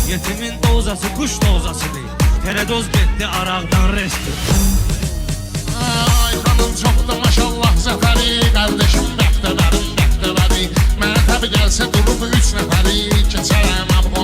Yetimin dozası kuş dozasıdır. Teredoz getdi araqdan resti. Ay xanım çoxdur maşallah zəfəri, qardeşim bəxtəbərim bəxtəbəri. Mənə təbi gəlsə durub üç nəfəri, keçərəm bu